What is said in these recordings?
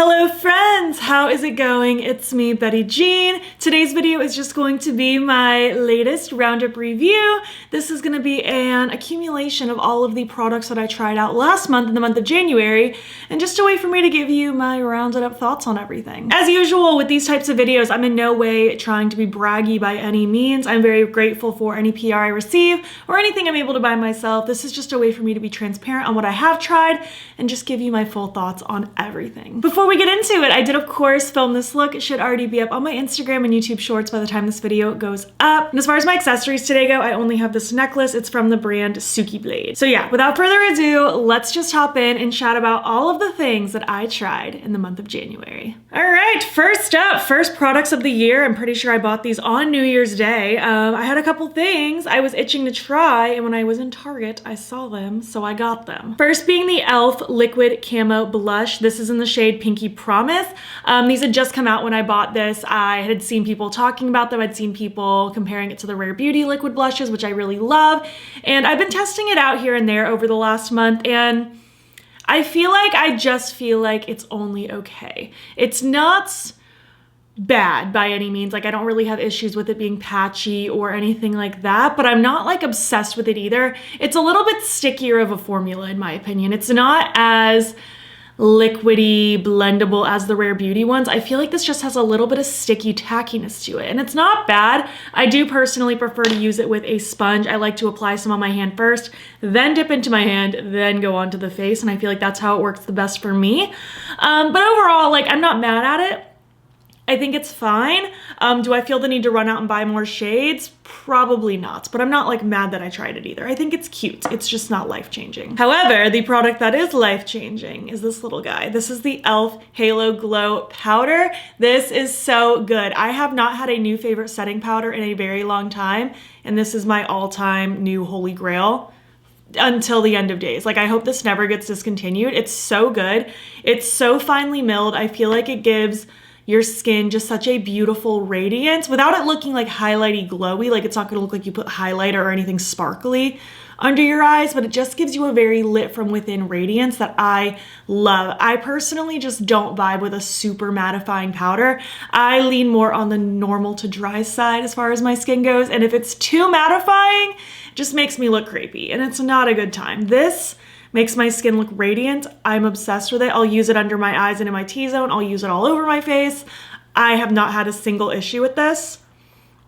Hello friends, how is it going? It's me, Betty Jean. Today's video is just going to be my latest Roundup review. This is going to be an accumulation of all of the products that I tried out last month in the month of January, and just a way for me to give you my rounded up thoughts on everything. As usual with these types of videos, I'm in no way trying to be braggy by any means. I'm very grateful for any PR I receive or anything I'm able to buy myself. This is just a way for me to be transparent on what I have tried and just give you my full thoughts on everything. Before we get into it, I did of course film this look. It should already be up on my Instagram and YouTube shorts by the time this video goes up. And as far as my accessories today go, I only have this necklace. It's from the brand Suki Blade. So yeah, without further ado, let's just hop in and chat about all of the things that I tried in the month of January. All right, first up, first products of the year. I'm pretty sure I bought these on New Year's Day. I had a couple things I was itching to try, and when I was in Target, I saw them, so I got them. First being the e.l.f. Liquid Camo Blush. This is in the shade Pinky Promise. These had just come out when I bought this. I had seen people talking about them. I'd seen people comparing it to the Rare Beauty liquid blushes, which I really love. And I've been testing it out here and there over the last month, and I just feel like it's only okay. It's not bad by any means. Like, I don't really have issues with it being patchy or anything like that, but I'm not like obsessed with it either. It's a little bit stickier of a formula in my opinion. It's not as liquidy, blendable as the Rare Beauty ones. I feel like this just has a little bit of sticky tackiness to it, and it's not bad. I do personally prefer to use it with a sponge. I like to apply some on my hand first, then dip into my hand, then go onto the face, and I feel like that's how it works the best for me. But overall, like, I'm not mad at it. I think it's fine. Do I feel the need to run out and buy more shades? Probably not, but I'm not like mad that I tried it either. I think it's cute. It's just not life-changing. However, the product that is life-changing is this little guy. This is the e.l.f. Halo Glow Powder. This is so good. I have not had a new favorite setting powder in a very long time, and this is my all-time new holy grail until the end of days. Like, I hope this never gets discontinued. It's so good. It's so finely milled. I feel like it gives your skin just such a beautiful radiance without it looking like highlighty glowy. Like, it's not gonna look like you put highlighter or anything sparkly under your eyes, but it just gives you a very lit from within radiance that I love. I personally just don't vibe with a super mattifying powder. I lean more on the normal to dry side as far as my skin goes, and if it's too mattifying, it just makes me look crepey, and it's not a good time. This makes my skin look radiant. I'm obsessed with it. I'll use it under my eyes and in my T-zone. I'll use it all over my face. I have not had a single issue with this.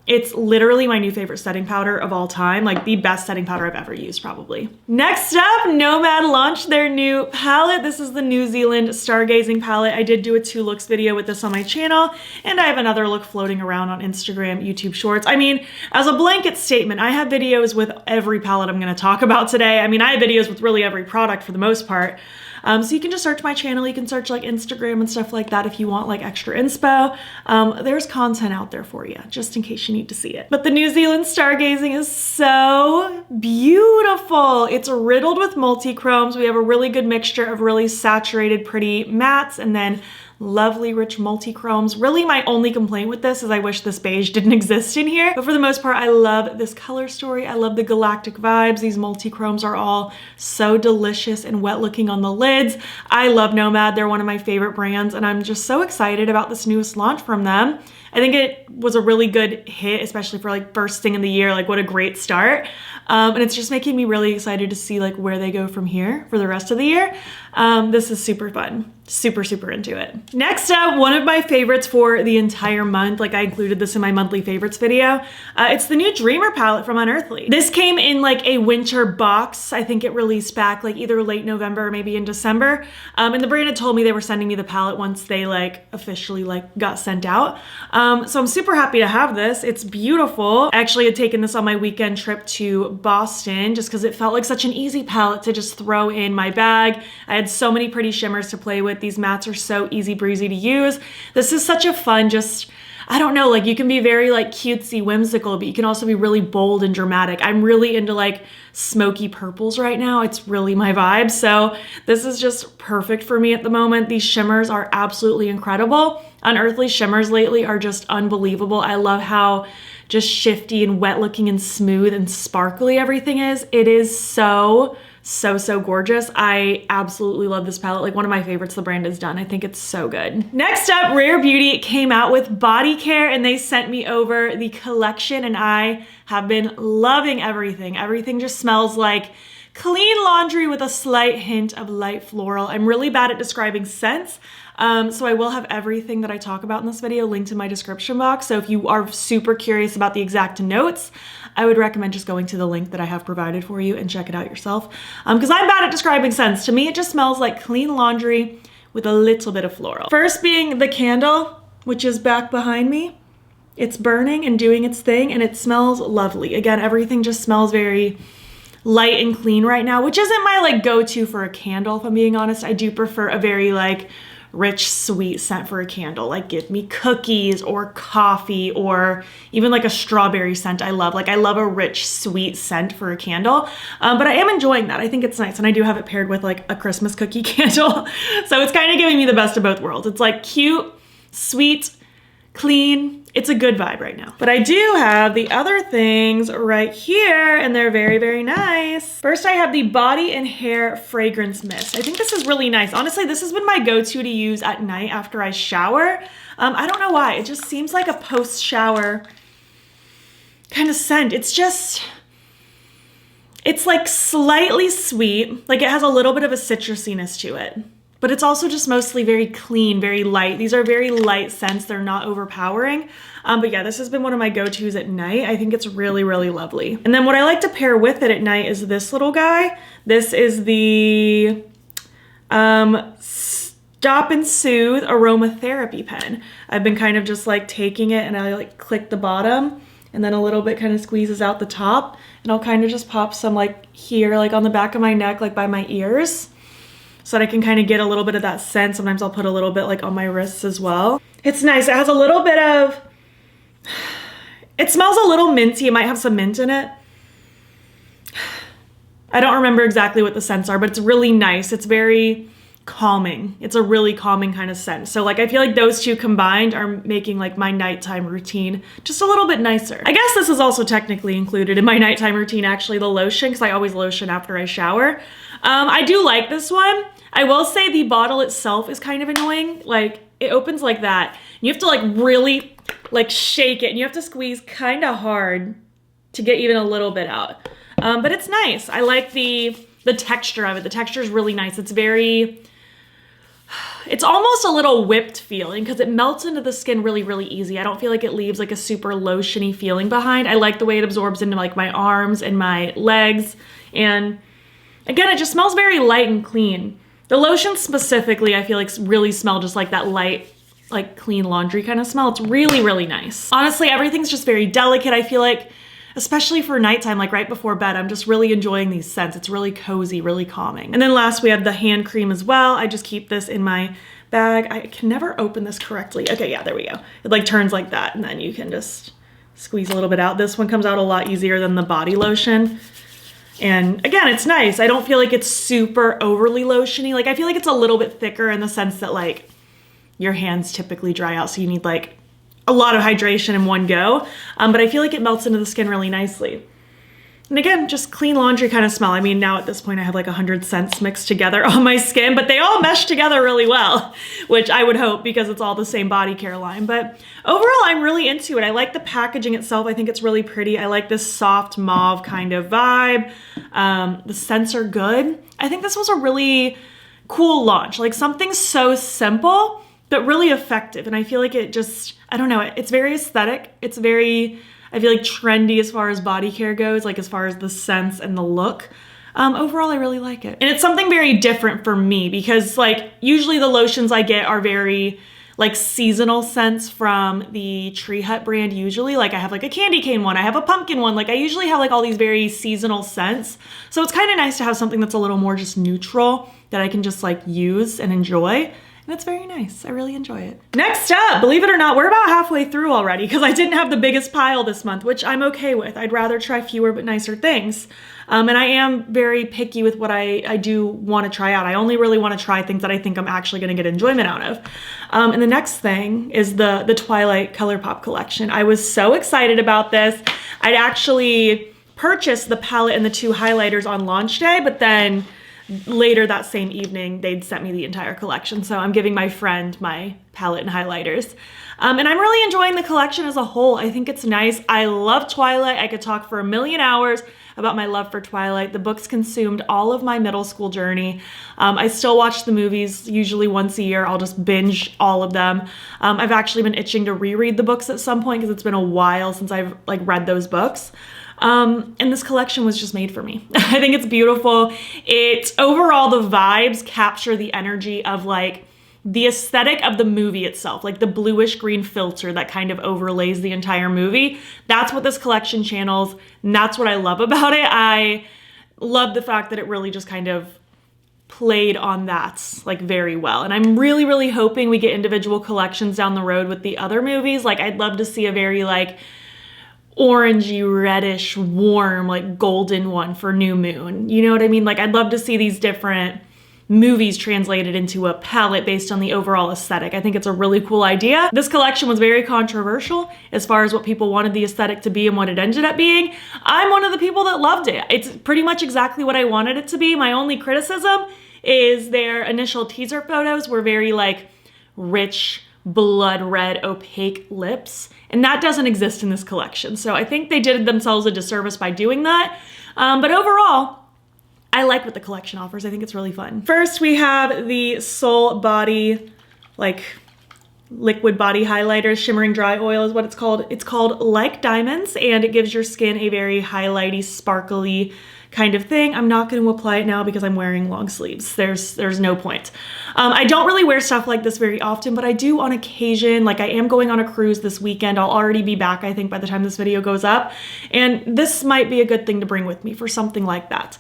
It's literally my new favorite setting powder of all time, like the best setting powder I've ever used probably. Next up, Nomad launched their new palette. This is the New Zealand Stargazing palette. I did do a 2 looks video with this on my channel, and I have another look floating around on Instagram, YouTube shorts. I mean, as a blanket statement, I have videos with every palette I'm gonna talk about today. I mean, I have videos with really every product for the most part. So you can just search my channel. You can search like Instagram and stuff like that if you want like extra inspo. There's content out there for you, just in case you need to see it. But the New Zealand Stargazing is so beautiful. It's riddled with multi-chromes. We have a really good mixture of really saturated, pretty mattes, and then lovely rich multi-chromes. Really, my only complaint with this is I wish this beige didn't exist in here, but for the most part, I love this color story. I love the galactic vibes. These multi-chromes are all so delicious and wet looking on the lids. I love Nomad. They're one of my favorite brands, and I'm just so excited about this newest launch from them. I think it was a really good hit, especially for like first thing in the year. Like, what a great start. And it's just making me really excited to see like where they go from here for the rest of the year. This is super fun. Super, super into it. Next up, one of my favorites for the entire month. Like, I included this in my monthly favorites video. It's the new Dreamer palette from Unearthly. This came in like a winter box. I think it released back like either late November or maybe in December. And the brand had told me they were sending me the palette once they like officially like got sent out. So I'm super happy to have this. It's beautiful. I actually had taken this on my weekend trip to Boston just because it felt like such an easy palette to just throw in my bag. I had so many pretty shimmers to play with. These mattes are so easy breezy to use. This is such a fun, just, I don't know, like you can be very like cutesy, whimsical, but you can also be really bold and dramatic. I'm really into like smoky purples right now. It's really my vibe. So this is just perfect for me at the moment. These shimmers are absolutely incredible. Unearthly shimmers lately are just unbelievable. I love how just shifty and wet looking and smooth and sparkly everything is. It is so so, so gorgeous. I absolutely love this palette. Like one of my favorites the brand has done. I think it's so good. Next up, Rare Beauty came out with body care and they sent me over the collection and I have been loving everything. Everything just smells like clean laundry with a slight hint of light floral. I'm really bad at describing scents. So I will have everything that I talk about in this video linked in my description box. So if you are super curious about the exact notes, I would recommend just going to the link that I have provided for you and check it out yourself. Because I'm bad at describing scents. To me, it just smells like clean laundry with a little bit of floral. First being the candle, which is back behind me. It's burning and doing its thing and it smells lovely. Again, everything just smells very light and clean right now, which isn't my like go-to for a candle, if I'm being honest. I do prefer a very like rich, sweet scent for a candle. Like give me cookies or coffee or even like a strawberry scent I love. Like I love a rich, sweet scent for a candle. But I am enjoying that. I think it's nice. And I do have it paired with like a Christmas cookie candle. So it's kind of giving me the best of both worlds. It's like cute, sweet, clean. It's a good vibe right now. But I do have the other things right here and they're very, very nice. First, I have the Body and Hair Fragrance Mist. I think this is really nice. Honestly, this has been my go-to to use at night after I shower. I don't know why. It just seems like a post-shower kind of scent. It's like slightly sweet. Like it has a little bit of a citrusiness to it. But it's also just mostly very clean, very light. These are very light scents. They're not overpowering. But yeah, this has been one of my go-tos at night. I think it's really, really lovely. And then what I like to pair with it at night is this little guy. This is the Stop and Soothe Aromatherapy pen. I've been kind of just like taking it and I like click the bottom and then a little bit kind of squeezes out the top. And I'll kind of just pop some like here, like on the back of my neck, like by my ears, so that I can kind of get a little bit of that scent. Sometimes I'll put a little bit like on my wrists as well. It's nice. It has a little bit of, it smells a little minty. It might have some mint in it. I don't remember exactly what the scents are, but it's really nice. It's very calming. It's a really calming kind of scent. So like I feel like those two combined are making like my nighttime routine just a little bit nicer. I guess this is also technically included in my nighttime routine, actually, the lotion, because I always lotion after I shower. I do like this one. I will say the bottle itself is kind of annoying. Like it opens like that. You have to like really like shake it and you have to squeeze kind of hard to get even a little bit out. But it's nice. I like the texture of it. The texture is really nice. It's very, it's almost a little whipped feeling because it melts into the skin really, really easy. I don't feel like it leaves like a super lotiony feeling behind. I like the way it absorbs into like my arms and my legs. And again, it just smells very light and clean. The lotion specifically, I feel like really smell just like that light, like clean laundry kind of smell. It's really, really nice. Honestly, everything's just very delicate. I feel like, especially for nighttime, like right before bed, I'm just really enjoying these scents. It's really cozy, really calming. And then last, we have the hand cream as well. I just keep this in my bag. I can never open this correctly. Okay, yeah, there we go. It like turns like that and then you can just squeeze a little bit out. This one comes out a lot easier than the body lotion. And again, it's nice. I don't feel like it's super overly lotiony. Like I feel like it's a little bit thicker in the sense that like your hands typically dry out. So you need like a lot of hydration in one go. But I feel like it melts into the skin really nicely. And again, just clean laundry kind of smell. I mean, now at this point I have like 100 scents mixed together on my skin, but they all mesh together really well, which I would hope because it's all the same body care line. But overall, I'm really into it. I like the packaging itself. I think it's really pretty. I like this soft mauve kind of vibe. The scents are good. I think this was a really cool launch, like something so simple, but really effective. And I feel like it just, I don't know, it's very aesthetic. It's very, I feel like trendy as far as body care goes, like as far as the scents and the look. Overall, I really like it. And it's something very different for me because like usually the lotions I get are very like seasonal scents from the Tree Hut brand usually. Like I have like a candy cane one, I have a pumpkin one. Like I usually have like all these very seasonal scents. So it's kind of nice to have something that's a little more just neutral that I can just like use and enjoy. And it's very nice. I really enjoy it. Next up, believe it or not, we're about halfway through already because I didn't have the biggest pile this month, which I'm okay with. I'd rather try fewer but nicer things. And I am very picky with what I do want to try out. I only really want to try things that I think I'm actually going to get enjoyment out of. And the next thing is the Twilight Colourpop collection. I was so excited about this. I'd actually purchased the palette and the 2 highlighters on launch day, but then later that same evening, they'd sent me the entire collection. So I'm giving my friend my palette and highlighters. And I'm really enjoying the collection as a whole. I think it's nice. I love Twilight. I could talk for a million hours about my love for Twilight. The books consumed all of my middle school journey. I still watch the movies usually once a year. I'll just binge all of them. I've actually been itching to reread the books at some point because it's been a while since I've like read those books. And this collection was just made for me. I think it's beautiful. Overall, the vibes capture the energy of like the aesthetic of the movie itself, like the bluish green filter that kind of overlays the entire movie. That's what this collection channels, and that's what I love about it. I love the fact that it really just kind of played on that like very well. And I'm really, really hoping we get individual collections down the road with the other movies. Like I'd love to see a very like orangey, reddish, warm, like golden one for New Moon. You know what I mean? Like I'd love to see these different movies translated into a palette based on the overall aesthetic. I think it's a really cool idea. This collection was very controversial as far as what people wanted the aesthetic to be and what it ended up being. I'm one of the people that loved it. It's pretty much exactly what I wanted it to be. My only criticism is their initial teaser photos were very like rich, blood red, opaque lips. And that doesn't exist in this collection. So I think they did themselves a disservice by doing that. But overall, I like what the collection offers. I think it's really fun. First, we have the Soul Body, like liquid body highlighter, shimmering dry oil is what it's called. It's called Like Diamonds, and it gives your skin a very highlighty, sparkly kind of thing. I'm not going to apply it now because I'm wearing long sleeves. There's no point. I don't really wear stuff like this very often, but I do on occasion. Like I am going on a cruise this weekend. I'll already be back, I think, by the time this video goes up. And this might be a good thing to bring with me for something like that.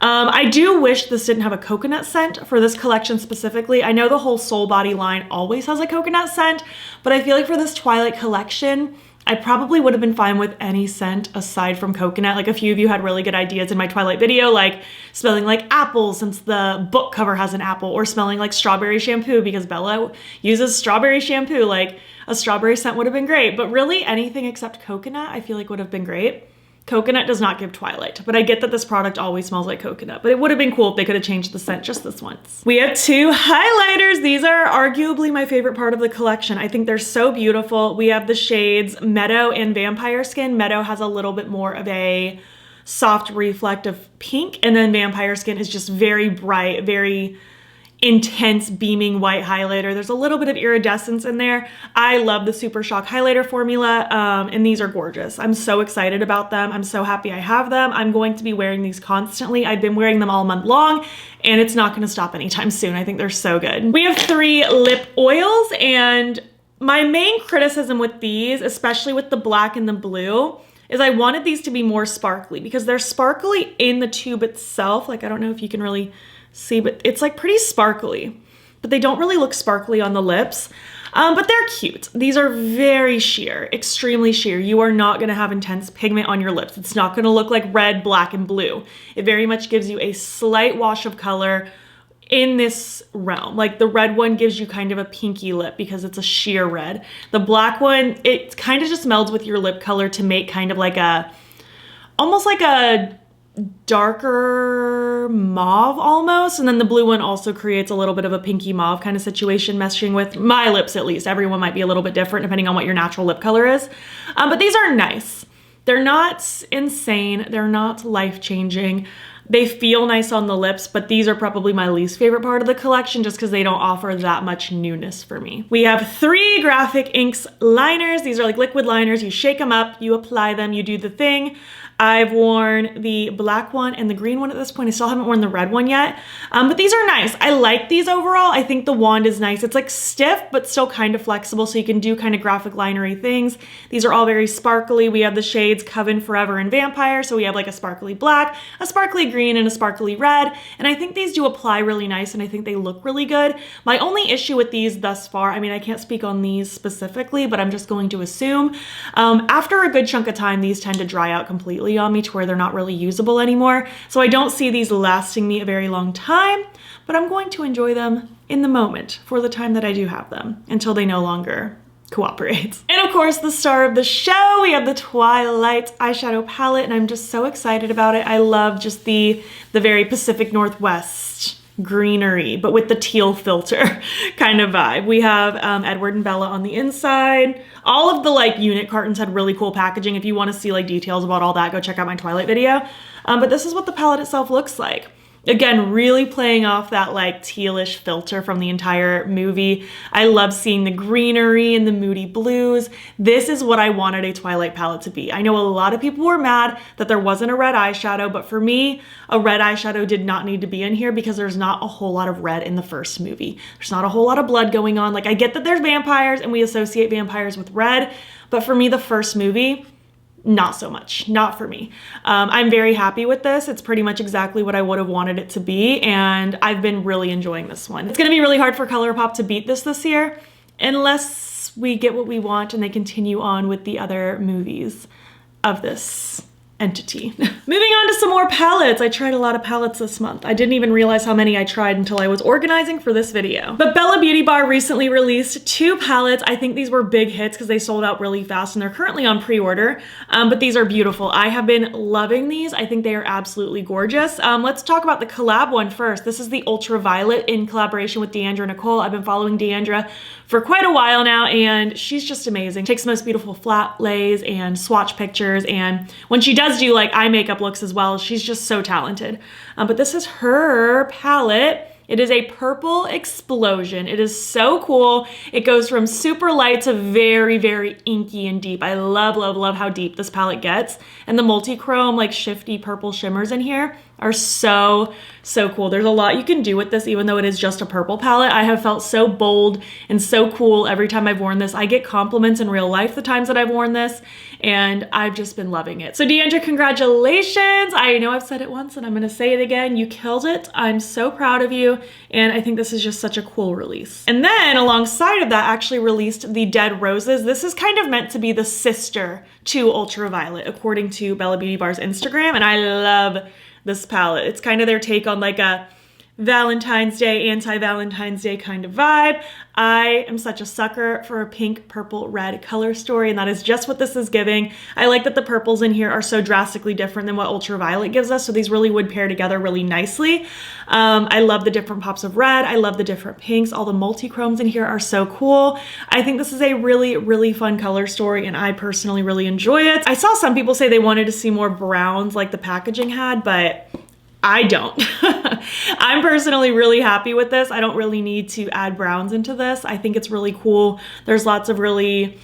I do wish this didn't have a coconut scent for this collection specifically. I know the whole Soul Body line always has a coconut scent, but I feel like for this Twilight collection, I probably would have been fine with any scent aside from coconut. Like a few of you had really good ideas in my Twilight video, like smelling like apples since the book cover has an apple, or smelling like strawberry shampoo because Bella uses strawberry shampoo. Like a strawberry scent would have been great, but really anything except coconut I feel like would have been great. Coconut does not give Twilight, but I get that this product always smells like coconut, but it would have been cool if they could have changed the scent just this once. We have 2 highlighters. These are arguably my favorite part of the collection. I think they're so beautiful. We have the shades Meadow and Vampire Skin. Meadow has a little bit more of a soft reflective pink, and then Vampire Skin is just very bright, very intense beaming white highlighter. There's a little bit of iridescence in there. I love the Super Shock highlighter formula, and these are gorgeous. I'm so excited about them. I'm so happy I have them. I'm going to be wearing these constantly. I've been wearing them all month long, and it's not going to stop anytime soon. I think they're so good. We have 3 lip oils, and my main criticism with these, especially with the black and the blue, is I wanted these to be more sparkly because they're sparkly in the tube itself. Like, I don't know if you can really see, but it's like pretty sparkly, but they don't really look sparkly on the lips. But they're cute. These are very sheer, extremely sheer. You are not gonna have intense pigment on your lips. It's not gonna look like red, black, and blue. It very much gives you a slight wash of color in this realm. Like the red one gives you kind of a pinky lip because it's a sheer red. The black one, it kind of just melds with your lip color to make kind of like almost like a darker mauve almost, and then the blue one also creates a little bit of a pinky mauve kind of situation, meshing with my lips at least. Everyone might be a little bit different depending on what your natural lip color is. But these are nice. They're not insane. They're not life-changing. They feel nice on the lips, but these are probably my least favorite part of the collection just because they don't offer that much newness for me. We have 3 Graphic Inks liners. These are like liquid liners. You shake them up, you apply them, you do the thing. I've worn the black one and the green one at this point. I still haven't worn the red one yet, but these are nice. I like these overall. I think the wand is nice. It's like stiff, but still kind of flexible, so you can do kind of graphic linery things. These are all very sparkly. We have the shades Coven, Forever, and Vampire, so we have like a sparkly black, a sparkly green, and a sparkly red, and I think these do apply really nice, and I think they look really good. My only issue with these thus far, I mean, I can't speak on these specifically, but I'm just going to assume, after a good chunk of time, these tend to dry out completely on me to where they're not really usable anymore. So I don't see these lasting me a very long time, but I'm going to enjoy them in the moment for the time that I do have them until they no longer cooperates. And of course, the star of the show, we have the Twilight eyeshadow palette, and I'm just so excited about it. I love just the very Pacific Northwest greenery, but with the teal filter kind of vibe. We have Edward and Bella on the inside. All of the like unit cartons had really cool packaging. If you want to see like details about all that, go check out my Twilight video. But this is what the palette itself looks like. Again, really playing off that like tealish filter from the entire movie. I love seeing the greenery and the moody blues. This is what I wanted a Twilight palette to be. I know a lot of people were mad that there wasn't a red eyeshadow, but for me, a red eyeshadow did not need to be in here because there's not a whole lot of red in the first movie. There's not a whole lot of blood going on. Like, I get that there's vampires and we associate vampires with red, but for me, the first movie, not so much, not for me. I'm very happy with this. It's pretty much exactly what I would have wanted it to be, and I've been really enjoying this one. It's gonna be really hard for Colourpop to beat this year, unless we get what we want and they continue on with the other movies of this entity. Moving on to some more palettes. I tried a lot of palettes this month. I didn't even realize how many I tried until I was organizing for this video. But Bella Beauty Bar recently released 2 palettes. I think these were big hits because they sold out really fast and they're currently on pre-order, but these are beautiful. I have been loving these. I think they are absolutely gorgeous. Let's talk about the collab one first. This is the Ultraviolet in collaboration with Deandra Nicole. I've been following Deandra for quite a while now, and she's just amazing. Takes the most beautiful flat lays and swatch pictures, and when she does do like eye makeup looks as well, she's just so talented. But this is her palette. It is a purple explosion. It is so cool. It goes from super light to very, very inky and deep. I love, love, love how deep this palette gets. And the multi-chrome, like shifty purple shimmers in here are so, so cool. There's a lot you can do with this, even though it is just a purple palette. I have felt so bold and so cool every time I've worn this. I get compliments in real life the times that I've worn this, and I've just been loving it. So Deandra, congratulations. I know I've said it once and I'm gonna say it again. You killed it. I'm so proud of you. And I think this is just such a cool release. And then alongside of that, actually released the Dead Roses. This is kind of meant to be the sister to Ultraviolet, according to Bella Beauty Bar's Instagram. And I love this palette. It's kind of their take on like a Valentine's Day, anti-Valentine's Day kind of vibe. I am such a sucker for a pink, purple, red color story, and that is just what this is giving. I like that the purples in here are so drastically different than what Ultraviolet gives us, so these really would pair together really nicely. I love the different pops of red. I love the different pinks. All the multi-chromes in here are so cool. I think this is a really, really fun color story, and I personally really enjoy it. I saw some people say they wanted to see more browns like the packaging had, but I don't. I'm personally really happy with this. I don't really need to add browns into this. I think it's really cool. There's lots of really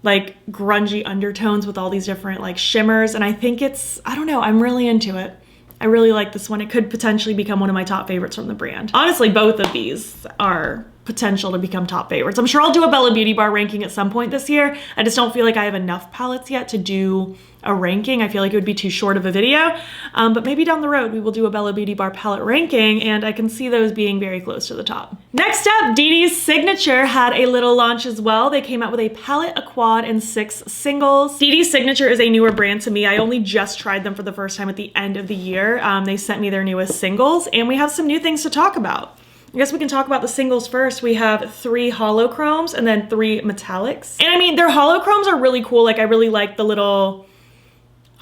like grungy undertones with all these different like shimmers, and I think it's, I don't know, I'm really into it. I really like this one. It could potentially become one of my top favorites from the brand. Honestly, both of these are potential to become top favorites. I'm sure I'll do a Bella Beauty Bar ranking at some point this year. I just don't feel like I have enough palettes yet to do a ranking. I feel like it would be too short of a video, but maybe down the road we will do a Bella Beauty Bar palette ranking, and I can see those being very close to the top. Next up, Deis Signature had a little launch as well. They came out with a palette, a quad, and 6 singles. Deis Signature is a newer brand to me. I only just tried them for the first time at the end of the year. They sent me their newest singles, and we have some new things to talk about. I guess we can talk about the singles first. We have 3 holochromes and then 3 metallics. And I mean, their holochromes are really cool. Like, I really like the little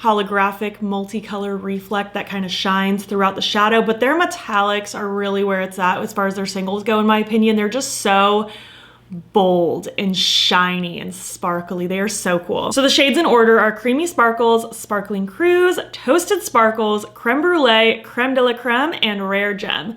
holographic multicolor reflect that kind of shines throughout the shadow, but their metallics are really where it's at as far as their singles go, in my opinion. They're just so bold and shiny and sparkly. They are so cool. So the shades in order are Creamy Sparkles, Sparkling Cruise, Toasted Sparkles, Creme Brulee, Creme de la Creme, and Rare Gem.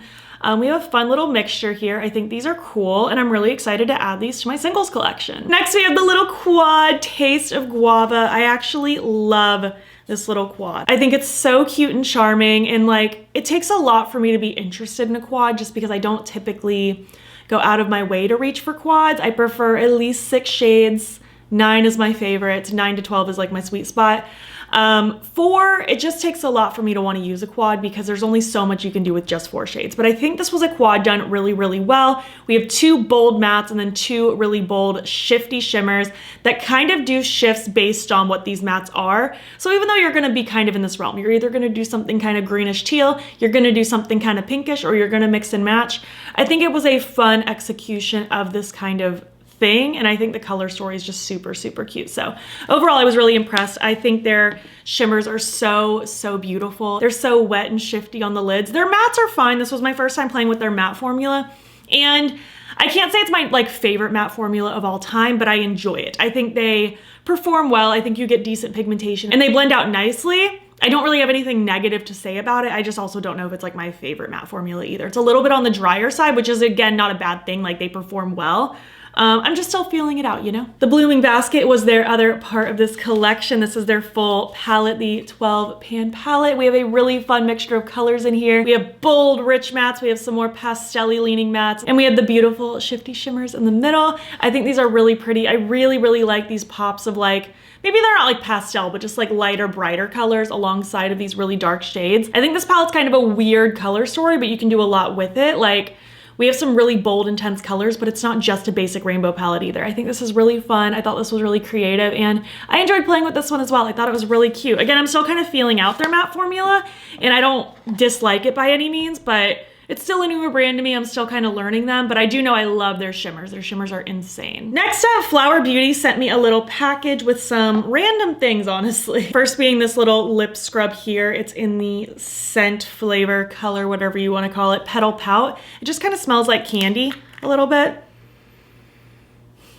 We have a fun little mixture here. I think these are cool, and I'm really excited to add these to my singles collection. Next, we have the little quad Taste of Guava. I actually love this little quad. I think it's so cute and charming, and like, it takes a lot for me to be interested in a quad just because I don't typically go out of my way to reach for quads. I prefer at least 6 shades. 9 is my favorite. 9 to 12 is like my sweet spot. 4, it just takes a lot for me to want to use a quad because there's only so much you can do with just 4 shades. But I think this was a quad done really, really well. We have 2 bold mattes and then 2 really bold shifty shimmers that kind of do shifts based on what these mattes are. So even though you're going to be kind of in this realm, you're either going to do something kind of greenish teal, you're going to do something kind of pinkish, or you're going to mix and match. I think it was a fun execution of this kind of thing, and I think the color story is just super, super cute. So overall, I was really impressed. I think their shimmers are so, so beautiful. They're so wet and shifty on the lids. Their mattes are fine. This was my first time playing with their matte formula, and I can't say it's my like favorite matte formula of all time, but I enjoy it. I think they perform well. I think you get decent pigmentation and they blend out nicely. I don't really have anything negative to say about it. I just also don't know if it's like my favorite matte formula either. It's a little bit on the drier side, which is again, not a bad thing. Like they perform well. I'm just still feeling it out, you know? The Blooming Basket was their other part of this collection. This is their full palette, the 12 pan palette. We have a really fun mixture of colors in here. We have bold, rich mattes. We have some more pastel-y leaning mattes. And we have the beautiful shifty shimmers in the middle. I think these are really pretty. I really, really like these pops of like, maybe they're not like pastel, but just like lighter, brighter colors alongside of these really dark shades. I think this palette's kind of a weird color story, but you can do a lot with it. Like, we have some really bold, intense colors, but it's not just a basic rainbow palette either. I think this is really fun. I thought this was really creative, and I enjoyed playing with this one as well. I thought it was really cute. Again, I'm still kind of feeling out their matte formula, and I don't dislike it by any means, but it's still a newer brand to me. I'm still kind of learning them, but I do know I love their shimmers. Their shimmers are insane. Next up, Flower Beauty sent me a little package with some random things, honestly. First being this little lip scrub here. It's in the scent, flavor, color, whatever you want to call it, Petal Pout. It just kind of smells like candy a little bit.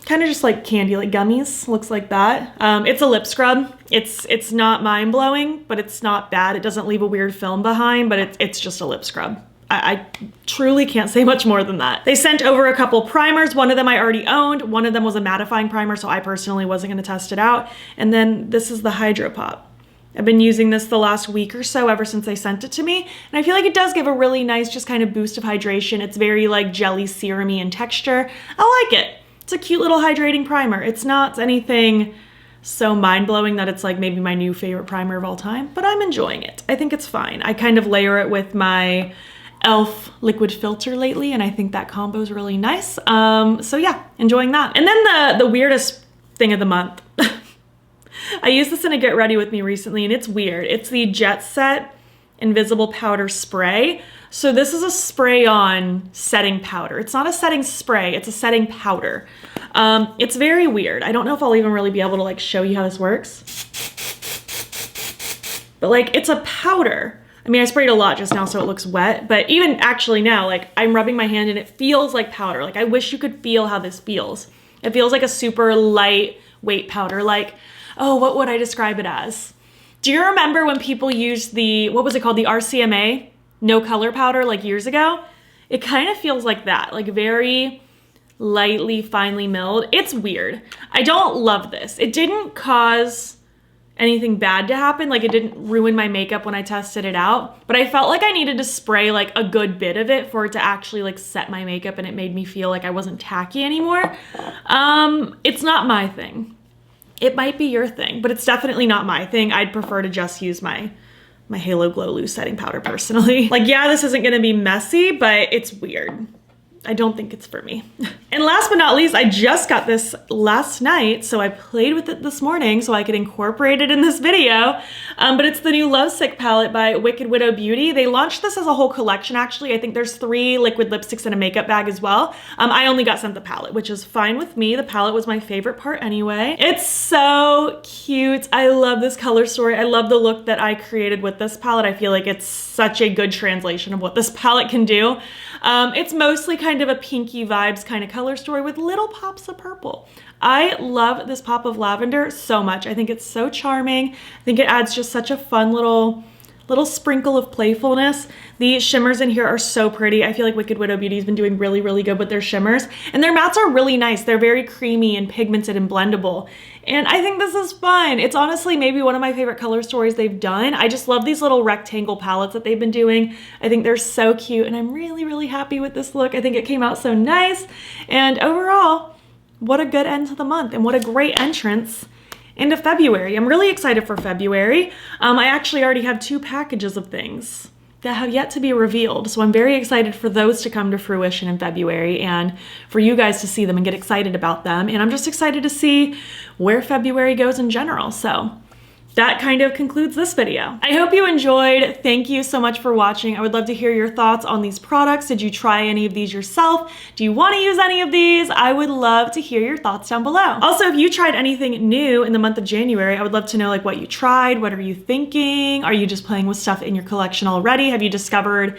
Kind of just like candy, like gummies, looks like that. It's a lip scrub. It's not mind-blowing, but it's not bad. It doesn't leave a weird film behind, but it's just a lip scrub. I truly can't say much more than that. They sent over a couple primers. One of them I already owned. One of them was a mattifying primer, so I personally wasn't gonna test it out. And then this is the Hydro Pop. I've been using this the last week or so, ever since they sent it to me. And I feel like it does give a really nice, just kind of boost of hydration. It's very like jelly serum-y in texture. I like it. It's a cute little hydrating primer. It's not anything so mind-blowing that it's like maybe my new favorite primer of all time, but I'm enjoying it. I think it's fine. I kind of layer it with my e.l.f. liquid filter lately, and I think that combo is really nice. So yeah, enjoying that. And then the weirdest thing of the month. I used this in a Get Ready With Me recently, and it's weird. It's the Jet Set Invisible Powder Spray. So this is a spray-on setting powder. It's not a setting spray, it's a setting powder. It's very weird. I don't know if I'll even really be able to like show you how this works. But like, it's a powder. I mean, I sprayed a lot just now, so it looks wet, but even actually now, like I'm rubbing my hand and it feels like powder. Like I wish you could feel how this feels. It feels like a super lightweight powder. Like, oh, what would I describe it as? Do you remember when people used the, what was it called? The RCMA no color powder like years ago? It kind of feels like that, like very lightly, finely milled. It's weird. I don't love this. It didn't cause anything bad to happen. Like it didn't ruin my makeup when I tested it out, but I felt like I needed to spray like a good bit of it for it to actually like set my makeup, and it made me feel like I wasn't tacky anymore. It's not my thing. It might be your thing, but it's definitely not my thing. I'd prefer to just use my Halo Glow Loose setting powder personally. Like, yeah, this isn't gonna be messy, but it's weird. I don't think it's for me. And last but not least, I just got this last night, so I played with it this morning so I could incorporate it in this video. But it's the new Lovesick palette by Wicked Widow Beauty. They launched this as a whole collection, actually. I think there's 3 liquid lipsticks and a makeup bag as well. I only got sent the palette, which is fine with me. The palette was my favorite part anyway. It's so cute. I love this color story. I love the look that I created with this palette. I feel like it's such a good translation of what this palette can do. It's mostly kind of a pinky vibes kind of color story with little pops of purple. I love this pop of lavender so much. I think it's so charming. I think it adds just such a fun little sprinkle of playfulness. The shimmers in here are so pretty. I feel like Wicked Widow Beauty has been doing really, really good with their shimmers. And their mattes are really nice. They're very creamy and pigmented and blendable. And I think this is fun. It's honestly maybe one of my favorite color stories they've done. I just love these little rectangle palettes that they've been doing. I think they're so cute, and I'm really, really happy with this look. I think it came out so nice. And overall, what a good end to the month, and what a great entrance into February. I'm really excited for February. I actually already have 2 packages of things that have yet to be revealed. So I'm very excited for those to come to fruition in February, and for you guys to see them and get excited about them. And I'm just excited to see where February goes in general. So that kind of concludes this video. I hope you enjoyed. Thank you so much for watching. I would love to hear your thoughts on these products. Did you try any of these yourself? Do you want to use any of these? I would love to hear your thoughts down below. Also, if you tried anything new in the month of January, I would love to know like what you tried. What are you thinking? Are you just playing with stuff in your collection already? Have you discovered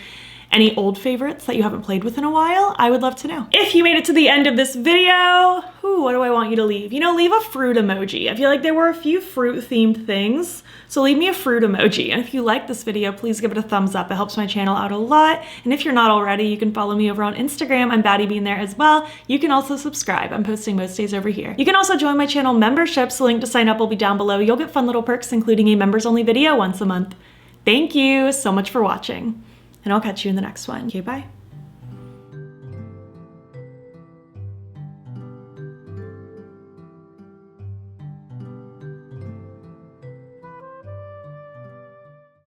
any old favorites that you haven't played with in a while? I would love to know. If you made it to the end of this video, what do I want you to leave? You know, leave a fruit emoji. I feel like there were a few fruit themed things, so leave me a fruit emoji. And if you like this video, please give it a thumbs up. It helps my channel out a lot. And if you're not already, you can follow me over on Instagram. I'm battybean there as well. You can also subscribe. I'm posting most days over here. You can also join my channel memberships. The link to sign up will be down below. You'll get fun little perks, including a members only video once a month. Thank you so much for watching, and I'll catch you in the next one. Okay, bye.